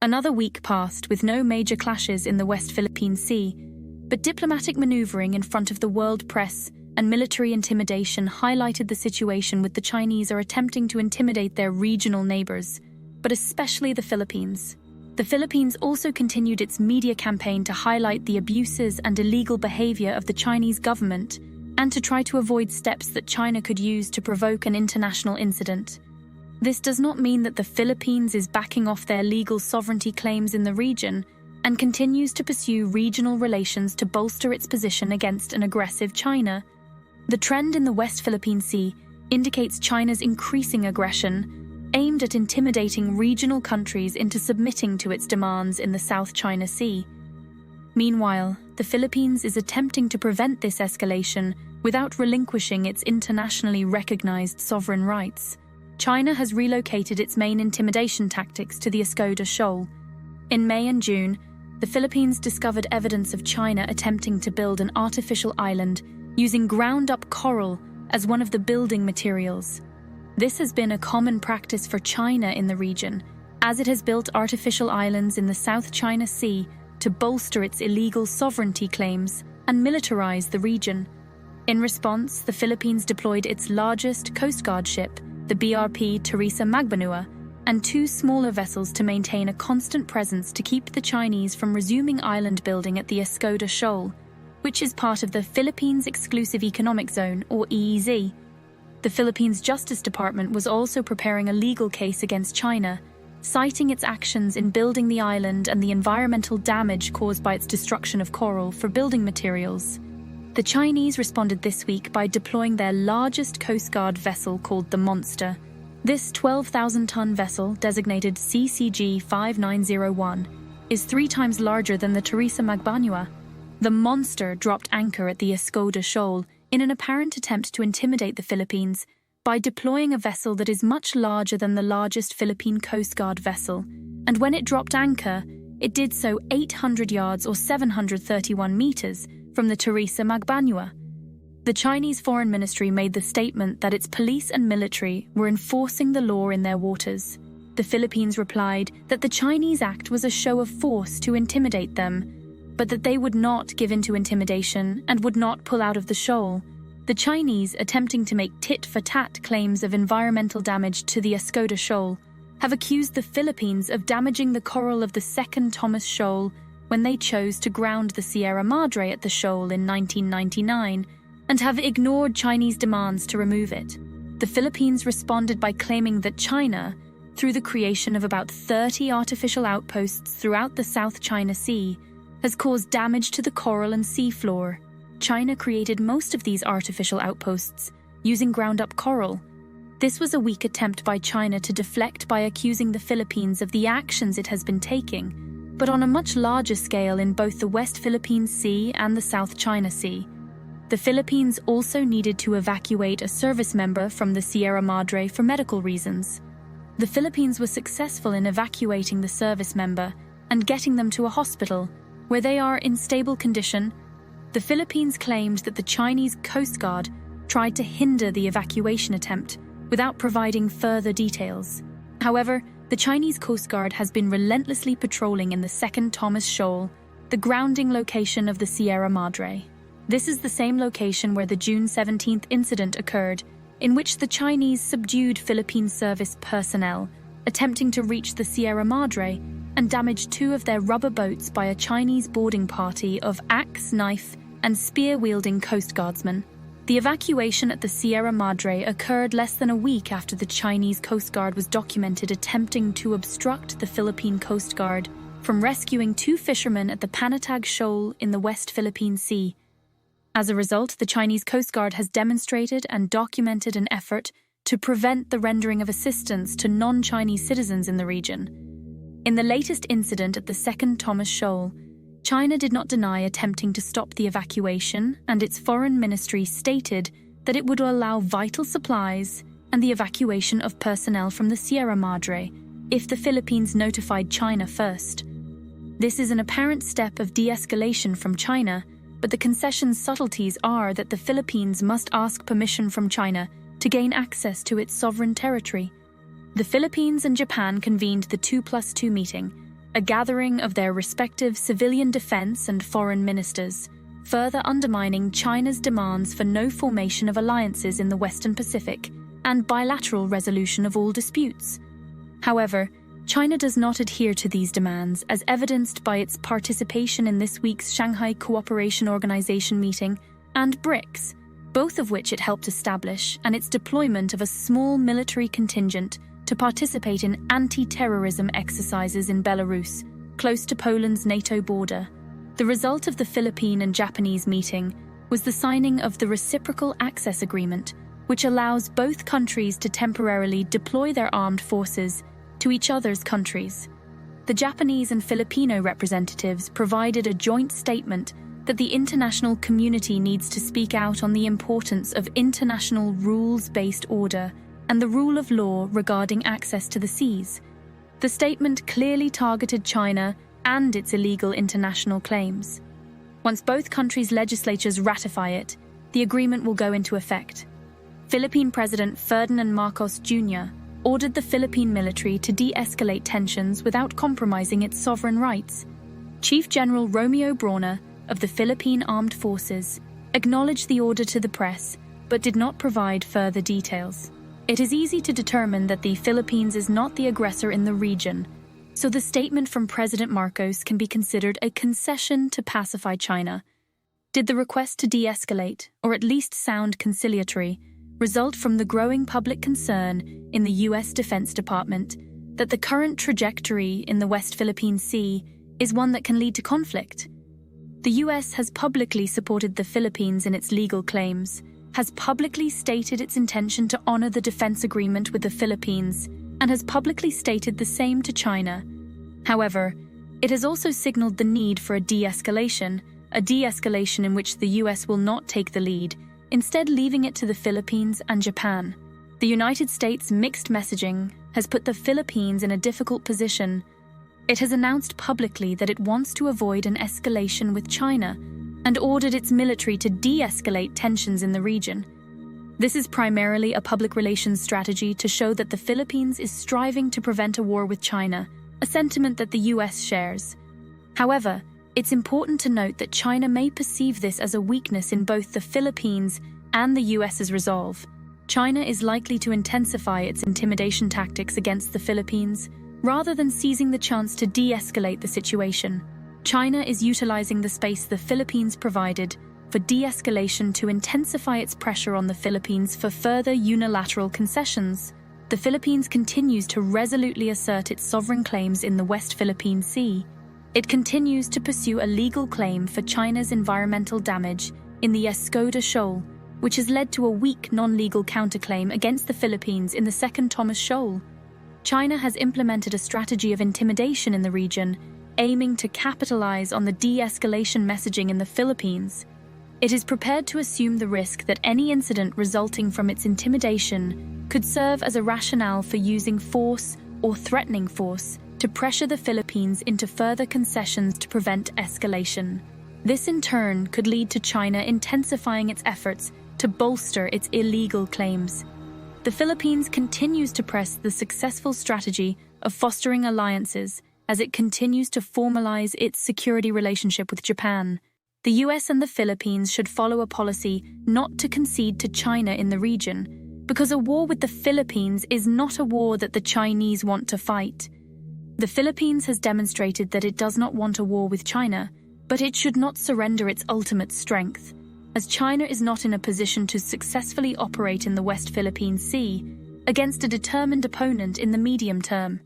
Another week passed with no major clashes in the West Philippine Sea, but diplomatic maneuvering in front of the world press and military intimidation highlighted the situation with the Chinese are attempting to intimidate their regional neighbors, but especially the Philippines. The Philippines also continued its media campaign to highlight the abuses and illegal behavior of the Chinese government and to try to avoid steps that China could use to provoke an international incident. This does not mean that the Philippines is backing off their legal sovereignty claims in the region and continues to pursue regional relations to bolster its position against an aggressive China. The trend in the West Philippine Sea indicates China's increasing aggression, aimed at intimidating regional countries into submitting to its demands in the South China Sea. Meanwhile, the Philippines is attempting to prevent this escalation without relinquishing its internationally recognized sovereign rights. China has relocated its main intimidation tactics to the Second Shoal. In May and June, the Philippines discovered evidence of China attempting to build an artificial island using ground-up coral as one of the building materials. This has been a common practice for China in the region, as it has built artificial islands in the South China Sea to bolster its illegal sovereignty claims and militarize the region. In response, the Philippines deployed its largest Coast Guard ship, the BRP Teresa Magbanua, and two smaller vessels to maintain a constant presence to keep the Chinese from resuming island building at the Second Shoal, which is part of the Philippines Exclusive Economic Zone, or EEZ. The Philippines Justice Department was also preparing a legal case against China, citing its actions in building the island and the environmental damage caused by its destruction of coral for building materials. The Chinese responded this week by deploying their largest Coast Guard vessel called the Monster. This 12,000-ton vessel, designated CCG-5901, is 3 times larger than the Teresa Magbanua. The Monster dropped anchor at the Second Shoal in an apparent attempt to intimidate the Philippines by deploying a vessel that is much larger than the largest Philippine Coast Guard vessel, and when it dropped anchor, it did so 800 yards or 731 meters from the Teresa Magbanua. The Chinese Foreign Ministry made the statement that its police and military were enforcing the law in their waters. The Philippines replied that the Chinese act was a show of force to intimidate them, but that they would not give in to intimidation and would not pull out of the shoal. The Chinese, attempting to make tit-for-tat claims of environmental damage to the Second Shoal, have accused the Philippines of damaging the coral of the Second Thomas Shoal when they chose to ground the Sierra Madre at the shoal in 1999 and have ignored Chinese demands to remove it. The Philippines responded by claiming that China, through the creation of about 30 artificial outposts throughout the South China Sea, has caused damage to the coral and seafloor. China created most of these artificial outposts using ground-up coral. This was a weak attempt by China to deflect by accusing the Philippines of the actions it has been taking, but on a much larger scale in both the West Philippine Sea and the South China Sea. The Philippines also needed to evacuate a service member from the Sierra Madre for medical reasons. The Philippines was successful in evacuating the service member and getting them to a hospital, where they are in stable condition. The Philippines claimed that the Chinese Coast Guard tried to hinder the evacuation attempt without providing further details. However, the Chinese Coast Guard has been relentlessly patrolling in the Second Thomas Shoal, the grounding location of the Sierra Madre. This is the same location where the June 17th incident occurred, in which the Chinese subdued Philippine service personnel, attempting to reach the Sierra Madre, and damaged 2 of their rubber boats by a Chinese boarding party of axe, knife, and spear-wielding Coast Guardsmen. The evacuation at the Sierra Madre occurred less than a week after the Chinese Coast Guard was documented attempting to obstruct the Philippine Coast Guard from rescuing 2 fishermen at the Panatag Shoal in the West Philippine Sea. As a result, the Chinese Coast Guard has demonstrated and documented an effort to prevent the rendering of assistance to non-Chinese citizens in the region. In the latest incident at the Second Thomas Shoal, China did not deny attempting to stop the evacuation, and its foreign ministry stated that it would allow vital supplies and the evacuation of personnel from the Sierra Madre if the Philippines notified China first. This is an apparent step of de-escalation from China, but the concession's subtleties are that the Philippines must ask permission from China to gain access to its sovereign territory. The Philippines and Japan convened the 2+2 meeting, a gathering of their respective civilian defense and foreign ministers, further undermining China's demands for no formation of alliances in the Western Pacific and bilateral resolution of all disputes. However, China does not adhere to these demands, as evidenced by its participation in this week's Shanghai Cooperation Organization meeting and BRICS, both of which it helped establish, and its deployment of a small military contingent to participate in anti-terrorism exercises in Belarus, close to Poland's NATO border. The result of the Philippine and Japanese meeting was the signing of the Reciprocal Access Agreement, which allows both countries to temporarily deploy their armed forces to each other's countries. The Japanese and Filipino representatives provided a joint statement that the international community needs to speak out on the importance of international rules-based order and the rule of law regarding access to the seas. The statement clearly targeted China and its illegal international claims. Once both countries' legislatures ratify it, the agreement will go into effect. Philippine President Ferdinand Marcos Jr. ordered the Philippine military to de-escalate tensions without compromising its sovereign rights. Chief General Romeo Brawner of the Philippine Armed Forces acknowledged the order to the press, but did not provide further details. It is easy to determine that the Philippines is not the aggressor in the region, so the statement from President Marcos can be considered a concession to pacify China. Did the request to de-escalate, or at least sound conciliatory, result from the growing public concern in the U.S. Defense Department that the current trajectory in the West Philippine Sea is one that can lead to conflict? The U.S. has publicly supported the Philippines in its legal claims, has publicly stated its intention to honor the defense agreement with the Philippines, and has publicly stated the same to China. However, it has also signaled the need for a de-escalation in which the U.S. will not take the lead, instead leaving it to the Philippines and Japan. The United States' mixed messaging has put the Philippines in a difficult position. It has announced publicly that it wants to avoid an escalation with China and ordered its military to de-escalate tensions in the region. This is primarily a public relations strategy to show that the Philippines is striving to prevent a war with China, a sentiment that the U.S. shares. However, it's important to note that China may perceive this as a weakness in both the Philippines and the U.S.'s resolve. China is likely to intensify its intimidation tactics against the Philippines, rather than seizing the chance to de-escalate the situation. China is utilizing the space the Philippines provided for de-escalation to intensify its pressure on the Philippines for further unilateral concessions. The Philippines continues to resolutely assert its sovereign claims in the West Philippine Sea. It continues to pursue a legal claim for China's environmental damage in the Second Shoal, which has led to a weak non-legal counterclaim against the Philippines in the Second Thomas Shoal. China has implemented a strategy of intimidation in the region, aiming to capitalize on the de-escalation messaging in the Philippines. It is prepared to assume the risk that any incident resulting from its intimidation could serve as a rationale for using force or threatening force to pressure the Philippines into further concessions to prevent escalation. This in turn could lead to China intensifying its efforts to bolster its illegal claims. The Philippines continues to press the successful strategy of fostering alliances as it continues to formalize its security relationship with Japan. The US and the Philippines should follow a policy not to concede to China in the region, because a war with the Philippines is not a war that the Chinese want to fight. The Philippines has demonstrated that it does not want a war with China, but it should not surrender its ultimate strength, as China is not in a position to successfully operate in the West Philippine Sea against a determined opponent in the medium term.